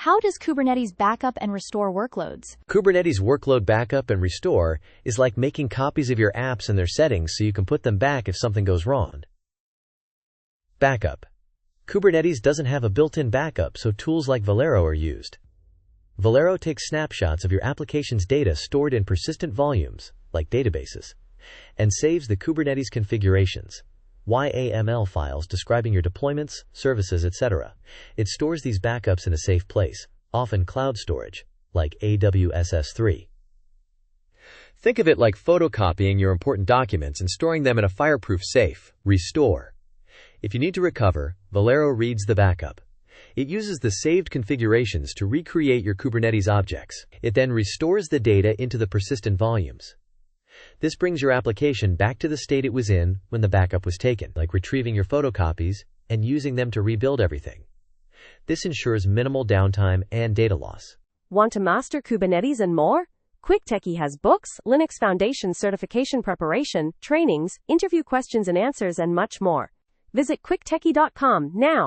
How does Kubernetes backup and restore workloads? Kubernetes workload backup and restore is like making copies of your apps and their settings so you can put them back if something goes wrong. Backup. Kubernetes doesn't have a built-in backup, so tools like Velero are used. Velero takes snapshots of your application's data stored in persistent volumes, like databases, and saves the Kubernetes configurations, YAML files describing your deployments, services, etc. It stores these backups in a safe place, often cloud storage, like AWS S3. Think of it like photocopying your important documents and storing them in a fireproof safe. Restore. If you need to recover, Velero reads the backup. It uses the saved configurations to recreate your Kubernetes objects. It then restores the data into the persistent volumes. This brings your application back to the state it was in when the backup was taken, like retrieving your photocopies and using them to rebuild everything. This ensures minimal downtime and data loss. Want to master Kubernetes and more? Quick Techie has books, Linux Foundation certification preparation, trainings, interview questions and answers, and much more. Visit quicktechie.com now.